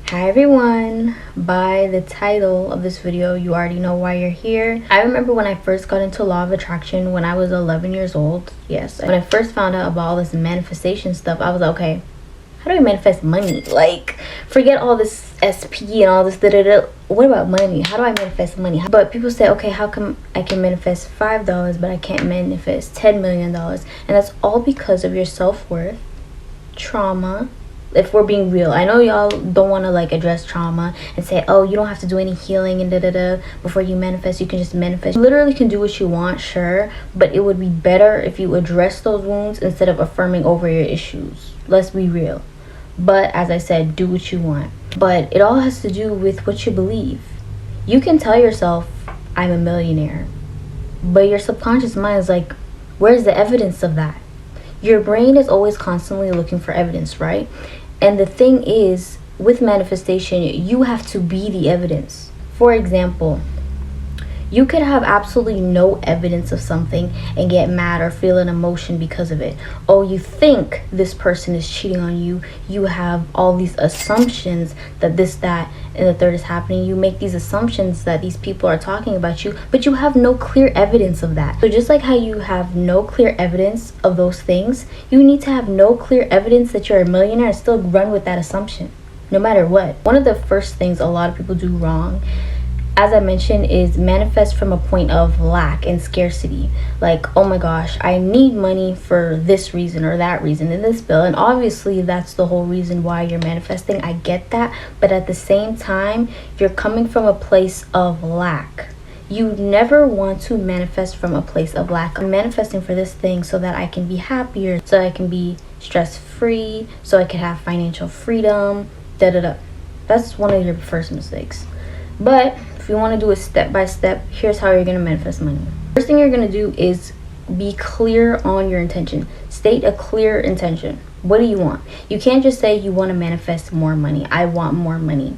Hi everyone. By the title of this video, you already know why you're here. I remember when I first got into law of attraction when I was 11 years old. Yes, when I first found out about all this manifestation stuff, I was like, okay, how do I manifest money? Like, forget all this SP and all this da-da-da. What about money? How do I manifest money? But people say, okay, how come I can manifest $5 but I can't manifest $10 million? And that's all because of your self-worth, trauma. If we're being real, I know y'all don't want to like address trauma and say, oh, you don't have to do any healing and da-da-da before you manifest. You can just manifest. You literally can do what you want, sure, but it would be better if you address those wounds instead of affirming over your issues. Let's be real. But as I said, do what you want. But it all has to do with what you believe. You can tell yourself, I'm a millionaire, but your subconscious mind is like, where's the evidence of that? Your brain is always constantly looking for evidence, right? And the thing is, with manifestation, you have to be the evidence. For example, you could have absolutely no evidence of something and get mad or feel an emotion because of it. Oh, you think this person is cheating on you. You have all these assumptions that this, that, and the third is happening. You make these assumptions that these people are talking about you, but you have no clear evidence of that. So just like how you have no clear evidence of those things, you need to have no clear evidence that you're a millionaire and still run with that assumption, no matter what. One of the first things a lot of people do wrong, as I mentioned, is manifest from a point of lack and scarcity. Like, oh my gosh, I need money for this reason or that reason in this bill. And obviously that's the whole reason why you're manifesting. I get that. But at the same time, you're coming from a place of lack. You never want to manifest from a place of lack. I'm manifesting for this thing so that I can be happier, so I can be stress-free, so I can have financial freedom, da-da-da. That's one of your first mistakes. But if you want to do it step by step, here's how you're going to manifest money. First thing you're going to do is be clear on your intention. State a clear intention. What do you want? You can't just say you want to manifest more money. I want more money.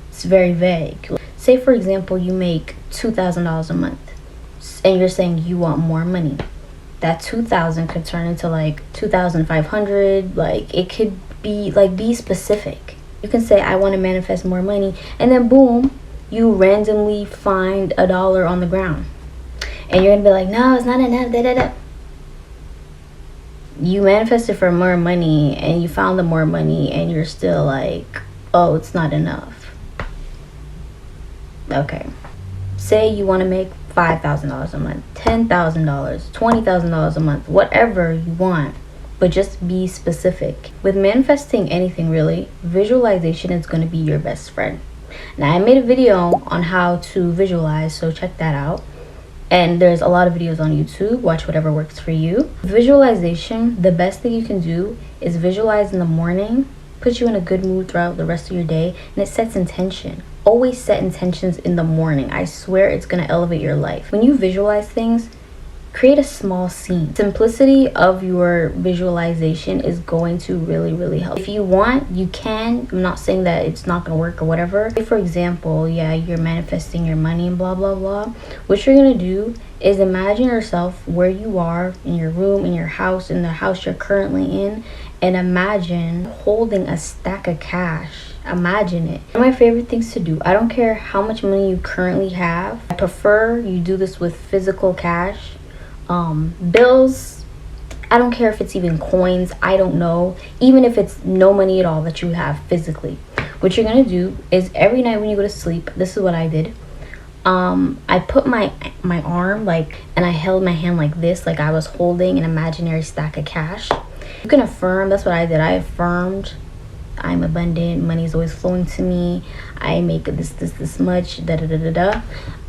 It's very vague. Say, for example, you make $2,000 a month and you're saying you want more money. That $2,000 could turn into like $2,500. Like, it could be like, be specific. You can say, I want to manifest more money, and then boom, you randomly find $1 on the ground and you're gonna be like, no, it's not enough, da, da, da. You manifested for more money and you found the more money and you're still like, oh, it's not enough. Okay, say you want to make $5,000 a month, $10,000, $20,000 a month, whatever you want, but just be specific. With manifesting anything really, visualization is going to be your best friend. Now, I made a video on how to visualize, so check that out. And there's a lot of videos on YouTube. Watch whatever works for you. Visualization, the best thing you can do is visualize in the morning, puts you in a good mood throughout the rest of your day, and it sets intention. Always set intentions in the morning. I swear it's going to elevate your life. When you visualize things, create a small scene. Simplicity of your visualization is going to really help. If you want, you can. I'm not saying that it's not gonna work or whatever. For example, yeah, you're manifesting your money and blah blah blah. What you're gonna do is imagine yourself where you are in your room, in your house, in the house you're currently in, and imagine holding a stack of cash. Imagine it. One of my favorite things to do, I don't care how much money you currently have, I prefer you do this with physical cash. Bills, I don't care if it's even coins, I don't know, even if it's no money at all that you have physically. What you're gonna do is every night when you go to sleep, this is what I did. I put my arm like, and I held my hand like this, like I was holding an imaginary stack of cash. You can affirm. That's what I did. I affirmed, I'm abundant, money is always flowing to me, I make this much, da da da da da.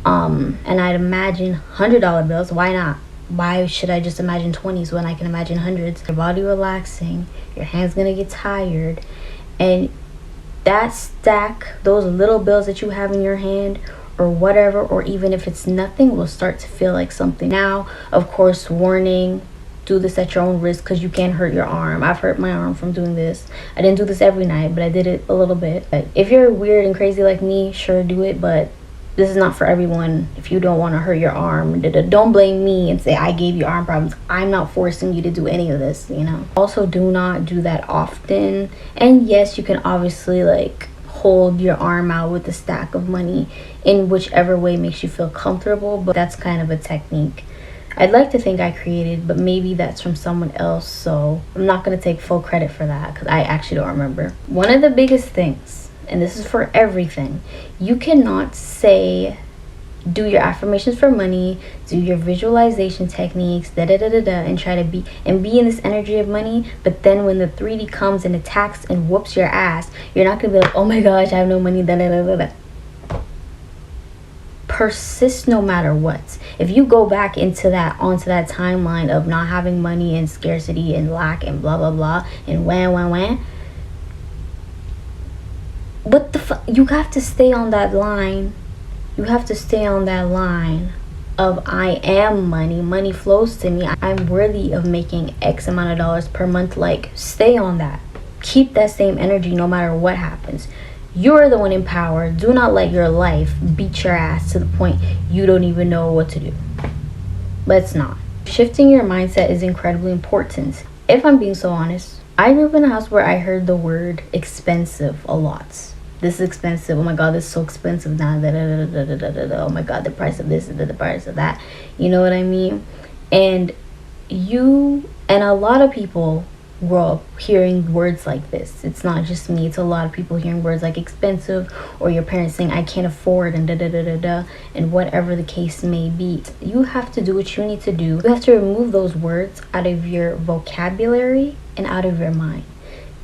And I'd imagine $100 bills. Why not? Why should I just imagine 20s when I can imagine hundreds? Your body relaxing, your hand's gonna get tired, and that stack, those little bills that you have in your hand or whatever, or even if it's nothing, will start to feel like something. Now, of course, warning, do this at your own risk because you can hurt your arm. I've hurt my arm from doing this. I didn't do this every night, but I did it a little bit. But if you're weird and crazy like me, sure, do it, but this is not for everyone. If you don't want to hurt your arm, don't blame me and say I gave you arm problems. I'm not forcing you to do any of this, you know. Also, do not do that often. And yes, you can obviously like hold your arm out with a stack of money in whichever way makes you feel comfortable. But that's kind of a technique I'd like to think I created, but maybe that's from someone else, so I'm not going to take full credit for that because I actually don't remember. One of the biggest things, and this is for everything, you cannot say do your affirmations for money, do your visualization techniques, and try to be in this energy of money, but then when the 3D comes and attacks and whoops your ass, you're not gonna be like, oh my gosh, I have no money, Persist no matter what. If you go back onto that timeline of not having money and scarcity and lack and blah blah blah and wah, what the fuck, you have to stay on that line. You have to stay on that line of I am money flows to me, I'm worthy of making X amount of dollars per month. Like, stay on that, keep that same energy no matter what happens. You're the one in power. Do not let your life beat your ass to the point you don't even know what to do. Let's not. Shifting your mindset is incredibly important. If I'm being so honest, I grew up in a house where I heard the word expensive a lot. This is expensive. Oh my god, this is so expensive now. Oh my god, the price of this and the price of that. You know what I mean? And a lot of people grow up hearing words like this. It's not just me, it's a lot of people hearing words like expensive, or your parents saying I can't afford and and whatever the case may be. You have to do what you need to do. You have to remove those words out of your vocabulary and out of your mind.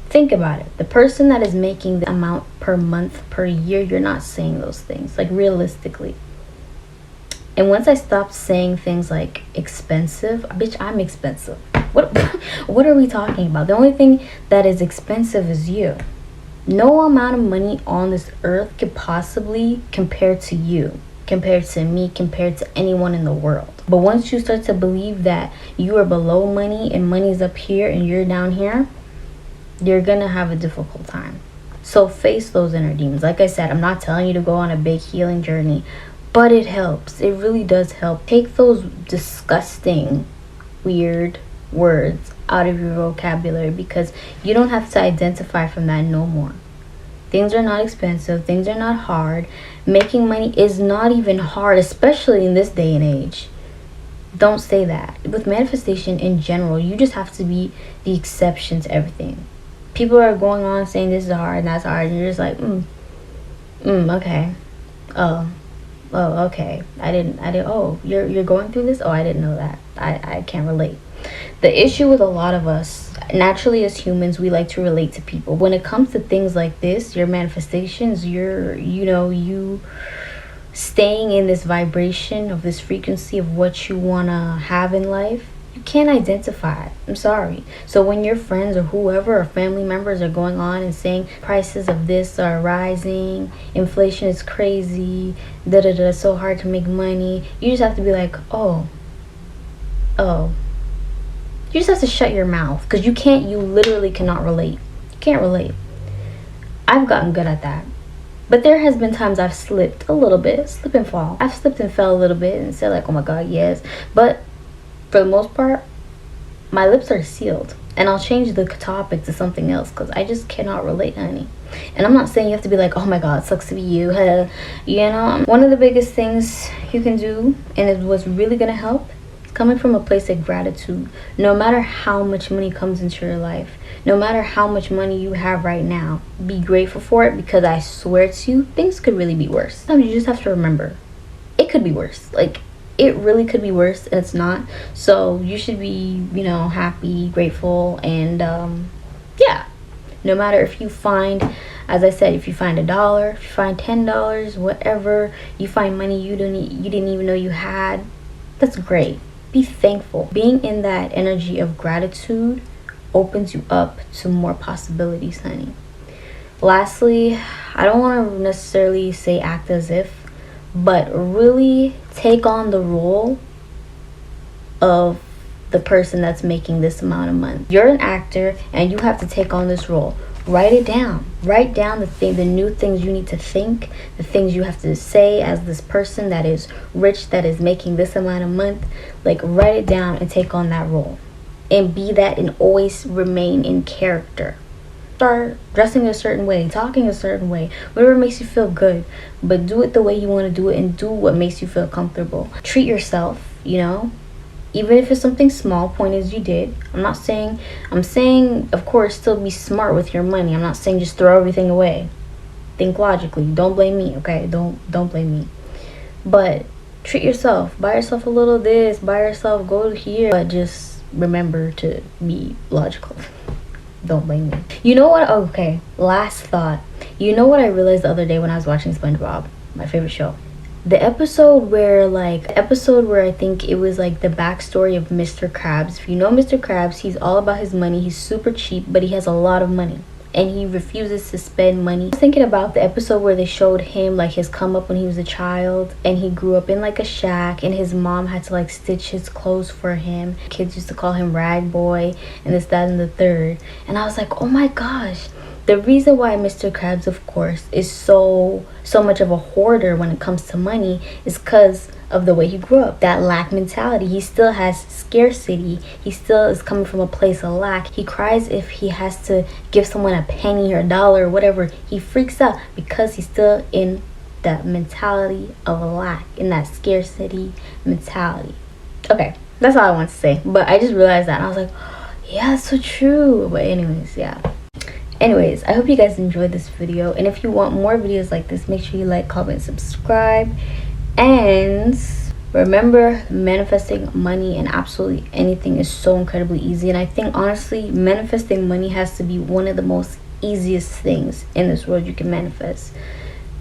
Think about it. The person that is making the amount per month, per year, you're not saying those things, like, realistically. And once I stopped saying things like expensive, bitch, I'm expensive. What are we talking about? The only thing that is expensive is you. No amount of money on this earth could possibly compare to you, compared to me, compared to anyone in the world. But once you start to believe that you are below money and money's up here and you're down here, you're gonna have a difficult time. So face those inner demons. Like I said, I'm not telling you to go on a big healing journey, but it helps. It really does help. Take those disgusting, weird words out of your vocabulary, because you don't have to identify from that no more. Things are not expensive. Things are not hard. Making money is not even hard, especially in this day and age. Don't say that. With manifestation in general, you just have to be the exception to everything. People are going on saying this is hard and that's hard, and you're just like, okay. Oh, okay. I didn't, oh, you're going through this? Oh, I didn't know that. I can't relate. The issue with a lot of us, naturally as humans, we like to relate to people. When it comes to things like this, your manifestations, you staying in this vibration of this frequency of what you want to have in life, you can't identify it. I'm sorry. So when your friends or whoever or family members are going on and saying prices of this are rising, inflation is crazy, it's so hard to make money, you just have to be like, oh. You just have to shut your mouth, because you literally cannot relate. You can't relate. I've gotten good at that. But there has been times I've slipped a little bit, slip and fall. I've slipped and fell a little bit and said like, oh my god, yes. But for the most part, my lips are sealed. And I'll change the topic to something else, because I just cannot relate, honey. And I'm not saying you have to be like, oh my god, sucks to be you. One of the biggest things you can do, and it was really going to help, coming from a place of gratitude. No matter how much money comes into your life, no matter how much money you have right now, be grateful for it, because I swear to you, things could really be worse. Sometimes you just have to remember, it could be worse. Like, it really could be worse, and it's not. So you should be, happy, grateful, and yeah. No matter if you find, as I said, if you find $1, if you find $10, whatever, you find money you didn't even know you had, that's great. Be thankful. Being in that energy of gratitude opens you up to more possibilities, honey. Lastly, I don't want to necessarily say act as if, but really take on the role of the person that's making this amount of money. You're an actor and you have to take on this role. Write it down. Write down the new things you need to think, the things you have to say as this person that is rich, that is making this amount of month. Like, write it down and take on that role. And be that, and always remain in character. start dressing a certain way, talking a certain way, whatever makes you feel good. But do it the way you want to do it, and do what makes you feel comfortable. Treat yourself, you know, even if it's something small. Point is, you did. I'm saying, of course, still be smart with your money. I'm not saying just throw everything away. Think logically. Don't blame me, okay? Don't blame me. But treat yourself. Buy yourself a little this, buy yourself, go here. But just remember to be logical. Don't blame me. You know what? Okay, last thought. You know what I realized the other day when I was watching SpongeBob, my favorite show? The episode where I think it was like the backstory of Mr. Krabs. If you know Mr. Krabs, he's all about his money. He's super cheap, but he has a lot of money, and he refuses to spend money. I was thinking about the episode where they showed him like his come up when he was a child, and he grew up in like a shack, and his mom had to like stitch his clothes for him. Kids used to call him Rag Boy and this, that, and the third. And I was like, oh my gosh, the reason why Mr. Krabs, of course, is so much of a hoarder when it comes to money is because of the way he grew up. That lack mentality. He still has scarcity. He still is coming from a place of lack. He cries if he has to give someone a penny or a dollar or whatever. He freaks out because he's still in that mentality of a lack, in that scarcity mentality. Okay, that's all I want to say. But I just realized that, and I was like, yeah, it's so true. But anyways, yeah. Anyways, I hope you guys enjoyed this video, and if you want more videos like this, make sure you like, comment, subscribe, and remember, manifesting money and absolutely anything is so incredibly easy. And I think honestly, manifesting money has to be one of the most easiest things in this world you can manifest,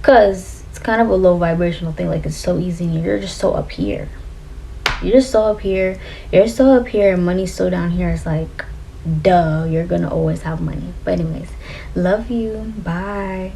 because it's kind of a low vibrational thing. Like, it's so easy and you're just so up here, and money's so down here. It's like, duh, you're gonna always have money. But anyways, love you, bye.